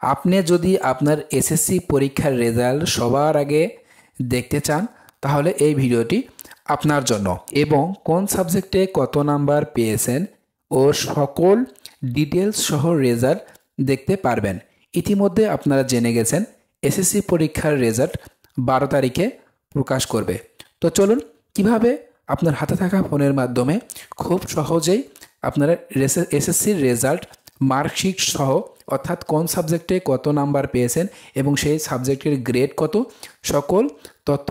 আপনি যদি আপনার এসএসসি পরীক্ষার রেজাল্ট সবার আগে দেখতে চান তাহলে এই ভিডিওটি আপনার জন্য। এবং কোন সাবজেক্টে কত নাম্বার পেয়েছেন ও সকল ডিটেলস সহ রেজাল্ট দেখতে পারবেন। ইতিমধ্যে আপনারা জেনে গেছেন এসএসসি পরীক্ষার রেজাল্ট 12 তারিখে প্রকাশ করবে। তো চলুন কিভাবে আপনার হাতে থাকা ফোনের মাধ্যমে খুব সহজেই আপনারা এসএসসির রেজাল্ট মার্কশিট সহ অর্থাৎ কোন সাবজেক্টে কত নাম্বার পেয়েছেন এবং সেই সাবজেক্টের গ্রেড কত সকল তথ্য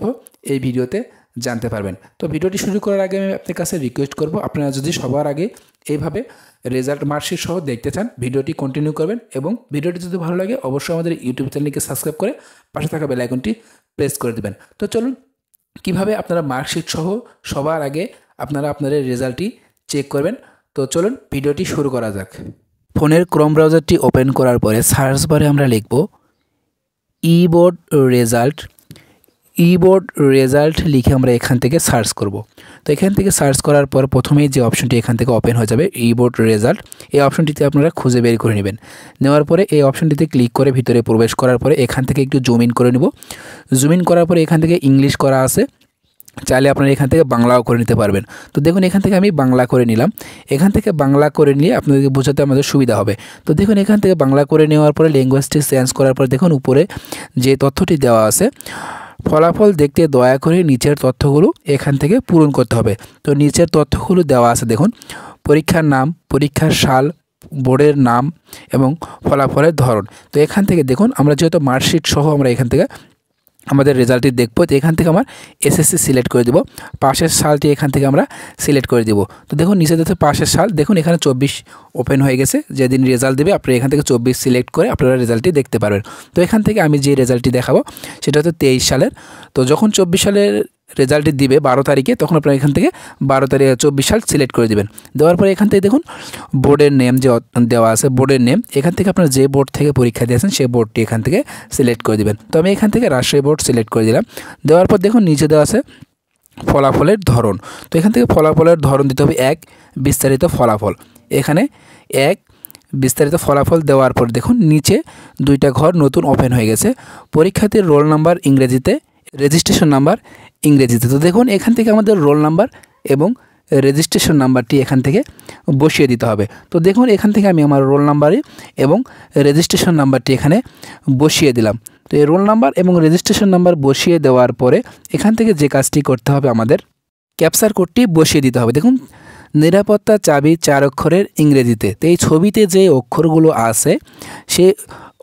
এই ভিডিওতে জানতে পারবেন। তো ভিডিওটি শুরু করার আগে আমি আপনার কাছে রিকোয়েস্ট করব, আপনারা যদি সবার আগে এইভাবে রেজাল্ট মার্কশিট সহ দেখতে চান ভিডিওটি কন্টিনিউ করবেন এবং ভিডিওটি যদি ভালো লাগে অবশ্যই আমাদের ইউটিউব চ্যানেলকে সাবস্ক্রাইব করে পাশে থাকা বেল আইকনটি প্রেস করে দেবেন। তো চলুন কিভাবে আপনারা মার্কশিট সহ সবার আগে আপনারা আপনাদের রেজাল্টটি চেক করবেন। তো চলুন ভিডিওটি শুরু করা যাক। ফোনের ক্রোম ব্রাউজারটি ওপেন করার পরে সার্চ বারে আমরা লিখব ই-বোর্ড রেজাল্ট লিখে আমরা এখান থেকে সার্চ করব। তো এখান থেকে সার্চ করার পর প্রথমেই যে অপশনটি এখান থেকে ওপেন হয়ে যাবে ই-বোর্ড রেজাল্ট, এই অপশনটিতে আপনারা খুঁজে বের করে নেবেন। নেওয়ার পরে এই অপশনটিতে ক্লিক করে ভিতরে প্রবেশ করার পরে এখান থেকে একটু জুম ইন করে নেব। জুম ইন করার পরে এখান থেকে ইংলিশ করা আছে, চাইলে আপনারা এখান থেকে বাংলাও করে নিতে পারবেন। তো দেখুন এখান থেকে আমি বাংলা করে নিলাম। এখান থেকে বাংলা করে নিয়ে আপনাদেরকে বোঝাতে আমাদের সুবিধা হবে। তো দেখুন এখান থেকে বাংলা করে নেওয়ার পরে ল্যাঙ্গুয়েজটি চেঞ্জ করার পর দেখুন উপরে যে তথ্যটি দেওয়া আছে ফলাফল দেখতে দয়া করে নিচের তথ্যগুলো এখান থেকে পূরণ করতে হবে। তো নিচের তথ্যগুলো দেওয়া আছে দেখুন, পরীক্ষার নাম, পরীক্ষার সাল, বোর্ডের নাম এবং ফলাফলের ধরন। তো এখান থেকে দেখুন আমরা যেহেতু মার্কশিট সহ আমরা এখান থেকে আমাদের রেজাল্টটি দেখব। তো এখান থেকে আমার এসএসসি সিলেক্ট করে দেব, পাশের সালটি এখান থেকে আমরা সিলেক্ট করে দেব। তো দেখুন নিচে দেখতে পাশের সাল, দেখুন এখানে 24 ওপেন হয়ে গেছে। যেদিন রেজাল্ট দেবে আপনারা এখান থেকে 24 সিলেক্ট করে আপনারা রেজাল্টটি দেখতে পারবেন। তো এখান থেকে আমি যে রেজাল্টটি দেখাবো সেটা হচ্ছে 23 সালের। তো যখন 24 সালের রেজাল্টটি দিবে 12 তারিখে তখন আপনারা এখান থেকে 12 তারিখে 24 সাল সিলেক্ট করে দেবেন। দেওয়ার পরে এখান থেকে দেখুন বোর্ডের নেম যে দেওয়া আছে, বোর্ডের নেম এখান থেকে আপনারা যে বোর্ড থেকে পরীক্ষা দিয়েছেন সেই বোর্ডটি এখান থেকে সিলেক্ট করে দেবেন। তো আমি এখান থেকে রাজশাহী বোর্ড সিলেক্ট করে দিলাম। দেওয়ার পর দেখুন নিচে দেওয়া আছে ফলাফলের ধরন। তো এখান থেকে ফলাফলের ধরন দিতে হবে 1 বিস্তারিত ফলাফল। এখানে 1 বিস্তারিত ফলাফল দেওয়ার পর দেখুন নিচে 2টা ঘর নতুন ওপেন হয়ে গেছে, পরীক্ষার্থীর রোল নাম্বার ইংরেজিতে, রেজিস্ট্রেশন নাম্বার ইংরেজিতে। তো দেখুন এখান থেকে আমাদের রোল নাম্বার এবং রেজিস্ট্রেশন নাম্বারটি এখান থেকে বসিয়ে দিতে হবে। তো দেখুন এখান থেকে আমি আমার রোল নাম্বারে এবং রেজিস্ট্রেশন নাম্বারটি এখানে বসিয়ে দিলাম। তো এই রোল নাম্বার এবং রেজিস্ট্রেশন নাম্বার বসিয়ে দেওয়ার পরে এখান থেকে যে কাজটি করতে হবে আমাদের ক্যাপচার কোডটি বসিয়ে দিতে হবে। দেখুন নিরাপত্তা চাবি 4 অক্ষরের ইংরেজিতে। তো এই ছবিতে যে অক্ষরগুলো আছে সেই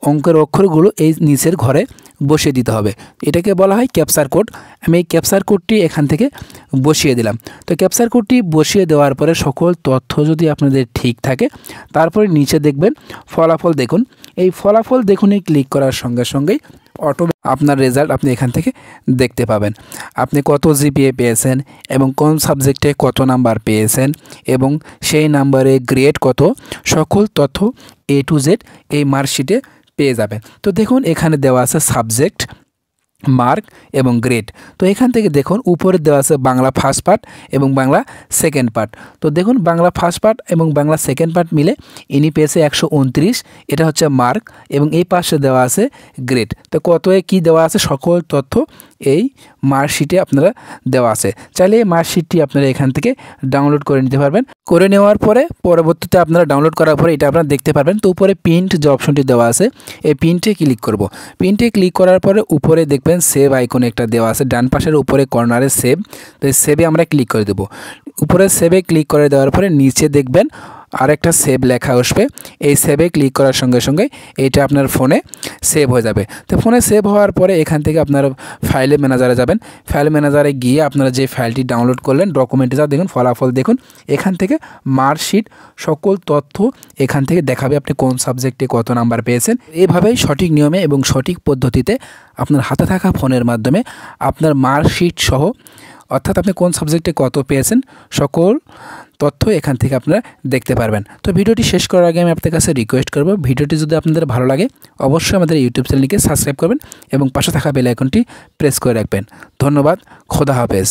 অঙ্কের অক্ষরগুলো এই নিচের ঘরে বসিয়ে দিতে হবে, এটাকে বলা হয় ক্যাপচার কোড। আমি এই ক্যাপচার কোডটি এখান থেকে বসিয়ে দিলাম। তো ক্যাপচার কোডটি বসিয়ে দেওয়ার পরে সকল তথ্য যদি আপনাদের ঠিক থাকে তারপরে নিচে দেখবেন ফলাফল দেখুন। এই ফলাফল দেখুনে ক্লিক করার সঙ্গে সঙ্গেই আপনার রেজাল্ট আপনি এখান থেকে দেখতে পাবেন। আপনি কত জিপিএ পেয়েছেন এবং কোন সাবজেক্টে কত নাম্বার পেয়েছেন এবং সেই নাম্বারে গ্রেড কত সকল তথ্য A to Z এই মার্কশিটে পেয়ে যাবেন। তো দেখুন এখানে দেওয়া আছে সাবজেক্ট, মার্ক এবং গ্রেড। তো এখান থেকে দেখুন উপরে দেওয়া আছে বাংলা ফার্স্ট পার্ট এবং বাংলা সেকেন্ড পার্ট। তো দেখুন বাংলা ফার্স্ট পার্ট এবং বাংলা সেকেন্ড পার্ট মিলে ইনি পেয়েছে 129, এটা হচ্ছে মার্ক এবং এই পাশে দেওয়া আছে গ্রেড। তো কতয়ে কি দেওয়া আছে সকল তথ্য এই মার্কশিটে আপনারা দেওয়া আছে। চাইলে এই মার্কশিটটি আপনারা এখান থেকে ডাউনলোড করে নিতে পারবেন। করে নেওয়ার পরে পরবর্তীতে আপনারা ডাউনলোড করার পরে এটা আপনারা দেখতে পারবেন। তো উপরে প্রিন্ট যে অপশনটি দেওয়া আছে এই প্রিন্টে ক্লিক করব। প্রিন্টে ক্লিক করার পরে উপরে দেখবেন সেভ আইকন একটা দেওয়া আছে ডান পাশের উপরে কর্নারে সেভ। তো এই সেভে আমরা ক্লিক করে দেব। উপরে সেভে ক্লিক করে দেওয়ার পরে নিচে দেখবেন আরেকটা সেভ লেখা আসবে। এই সেভে ক্লিক করার সঙ্গে সঙ্গে এটা আপনার ফোনে সেভ হয়ে যাবে। তো ফোনে সেভ হওয়ার পরে এখান থেকে আপনার ফাইলে ম্যানেজারে যাবেন। ফাইল ম্যানেজারে গিয়ে আপনারা যে ফাইলটি ডাউনলোড করলেন ডকুমেন্টে যা দেখুন ফলাফল দেখুন, এখান থেকে মার্কশিট সকল তথ্য এখান থেকে দেখাবে আপনি কোন সাবজেক্টে কত নাম্বার পেয়েছেন। এভাবেই সঠিক নিয়মে এবং সঠিক পদ্ধতিতে আপনার হাতে থাকা ফোনের মাধ্যমে আপনার মার্কশিট সহ অর্থাৎ আপনি কোন সাবজেক্টে কত পেয়েছেন সকল তথ্য এখান থেকে আপনারা দেখতে পারবেন। তো ভিডিওটি শেষ করার আগে আমি আপনাদের কাছে রিকোয়েস্ট করব, ভিডিওটি যদি আপনাদের ভালো লাগে অবশ্যই আমাদের ইউটিউব চ্যানেলকে সাবস্ক্রাইব করবেন এবং পাশে থাকা বেল আইকনটি প্রেস করে রাখবেন। ধন্যবাদ, খোদা হাফেজ।